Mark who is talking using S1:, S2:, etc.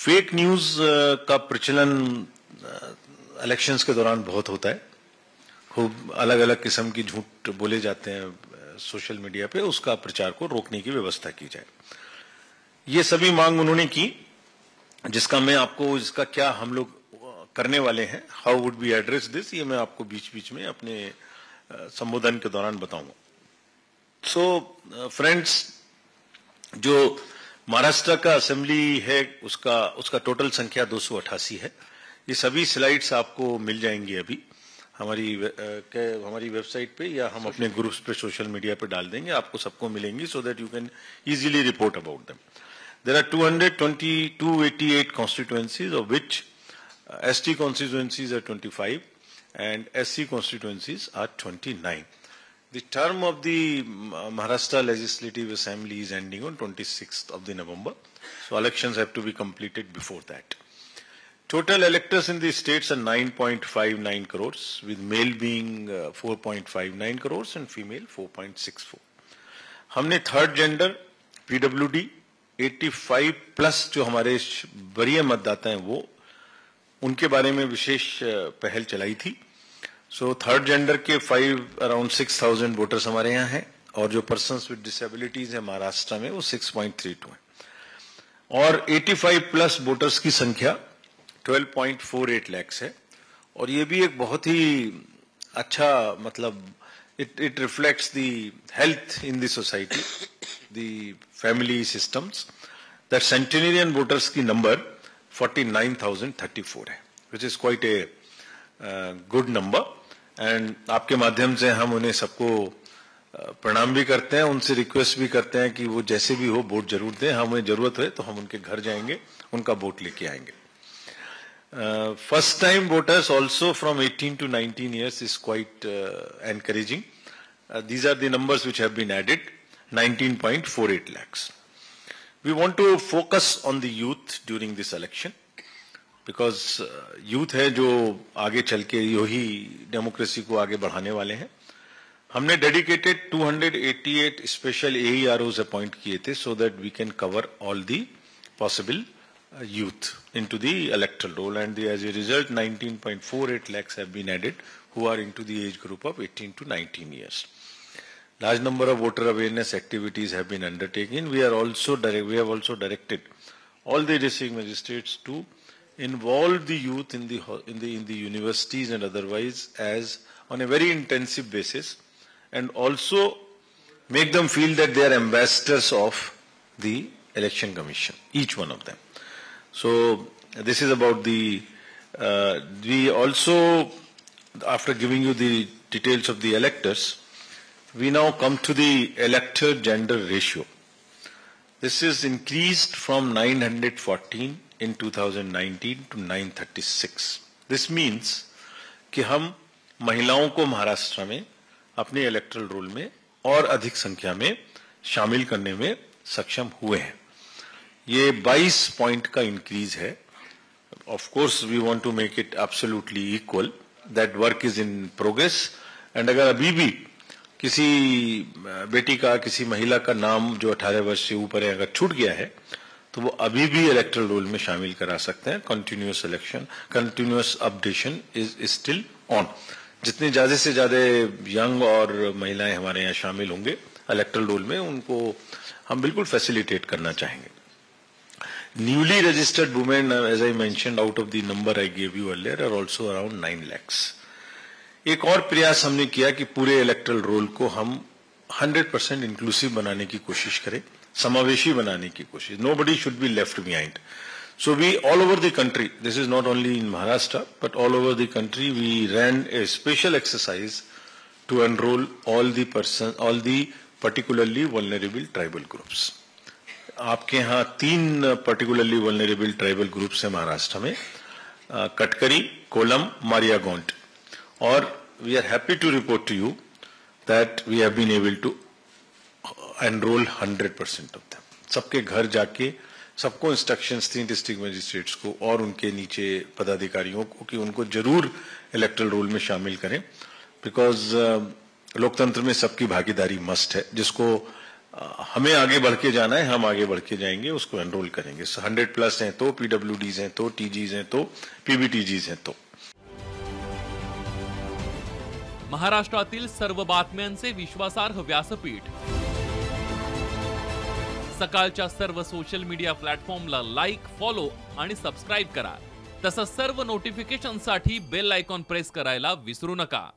S1: Fake news का प्रचलन elections के दौरान बहुत होता है। खूब अलग अलग किस्म की झूठ बोले जाते हैं सोशल मीडिया पे, उसका प्रचार को रोकने की व्यवस्था की जाए। ये सभी मांग उन्होंने की, जिसका मैं आपको इसका क्या हम लोग करने वाले हैं, how would be address this, ये मैं आपको बीच बीच में अपने संबोधन के दौरान बताऊंगा। सो फ्रेंड्स, जो महाराष्ट्र का असेंबली है उसका टोटल संख्या 288 है। ये सभी स्लाइड्स आपको मिल जाएंगी अभी हमारी वेबसाइट पे, या हम अपने ग्रुप्स पे सोशल मीडिया पे डाल देंगे, आपको सबको मिलेंगी, so that you can easily report about them. There are 288 constituencies, of which ST constituencies are 25 and SC constituencies are 29. The term of the Maharashtra Legislative Assembly is ending on 26th of the November, so elections have to be completed before that. Total electors in the states are 9.59 crores, with male being 4.59 crores and female 4.64. हमने third gender, PWD 85 plus जो हमारे वरीय मतदाता हैं वो, उनके बारे में विशेष पहल चलाई थी। सो थर्ड जेंडर के अराउंड 6,000 वोटर्स हमारे यहाँ हैं, और जो पर्सन्स विद डिसेबिलिटीज है महाराष्ट्र में वो 6.32 है, और 85 प्लस वोटर्स की संख्या 12.48 लाख है। और ये भी एक बहुत ही अच्छा, मतलब it reflects the health in the society, the family systems, that centenarian voters की number 49,034 है, which is quite a good number, and आपके माध्यम से हम उन्हें सबको प्रणाम भी करते हैं, उनसे रिक्वेस्ट भी करते हैं कि वो जैसे भी हो वोट जरूर दें। हमें जरूरत है तो हम उनके घर जाएंगे, उनका वोट लेके आएंगे। First time voters also from 18 to 19 years is quite encouraging. These are the numbers which have been added, 19.48 lakhs. We want to focus on the youth during this election, because youth है जो आगे चल के यही democracy को आगे बढ़ाने वाले हैं। हमने डेडिकेटेड 288 स्पेशल AEROs अपॉइंट किए थे, so that we can cover all the possible youth into the electoral roll, and as a result 19.48 lakhs have been added who are into the age group of 18 to 19 years. Large number of voter awareness activities have been undertaken. We have also directed all the district magistrates to involve the youth in the universities and otherwise as on a very intensive basis, and also make them feel that they are ambassadors of the election commission, each one of them. So this is about the, we also, after giving you the details of the electors, we now come to the elector gender ratio. This is increased from 914 in 2019 to 936. This means कि हम महिलाओं को महाराष्ट्र में अपने electoral role में और अधिक संख्या में शामिल करने में सक्षम हुए हैं। ये 22 पॉइंट का इंक्रीज है। Of course we want to make it absolutely equal, that work is in progress, and अगर अभी भी किसी बेटी का, किसी महिला का नाम जो 18 वर्ष से ऊपर है अगर छूट गया है, तो वो अभी भी इलेक्टरल रोल में शामिल करा सकते हैं। Continuous election, continuous updation is still on. जितने ज्यादा से ज्यादा यंग और महिलाएं हमारे यहाँ शामिल होंगे इलेक्टरल रोल में, उनको हम बिल्कुल फैसिलिटेट करना चाहेंगे। Newly registered women, as I mentioned, out of the number I gave you earlier, are also around 9 lakhs. एक और प्रयास हमने किया कि पूरे इलेक्टरल रोल को हम 100% इंक्लूसिव बनाने की कोशिश करें, समावेशी बनाने की कोशिश। Nobody should be left behind. So we, all over the country, this is not only in Maharashtra, but all over the country, we ran a special exercise to enroll all the particularly vulnerable tribal groups. आपके यहाँ 3 particularly vulnerable tribal groups हैं महाराष्ट्र में, कटकरी, कोलम, मारिया गौंड, और we are happy to report to you that we have been able to enroll 100% of them. सबके घर जाके सबको instructions थी डिस्ट्रिक्ट मजिस्ट्रेट्स को और उनके नीचे पदाधिकारियों को कि उनको जरूर इलेक्टरल रोल में शामिल करें, बिकॉज लोकतंत्र में सबकी भागीदारी मस्ट है। जिसको हमें आगे बढ़ के जाना है, हम आगे बढ़ के जाएंगे, उसको एनरोल करेंगे। 100+ हैं तो, PWDs हैं तो, TGs हैं तो, PBTGs हैं तो।
S2: महाराष्ट्रातील सर्व बातम्यांचे विश्वासार्ह व्यासपीठ, सकाळच्या सर्व सोशल मीडिया प्लॅटफॉर्मला लाईक, फॉलो आणि सबस्क्राईब करा। तसंच सर्व नोटिफिकेशनसाठी बेल आयकॉन प्रेस करायला विसरू नका।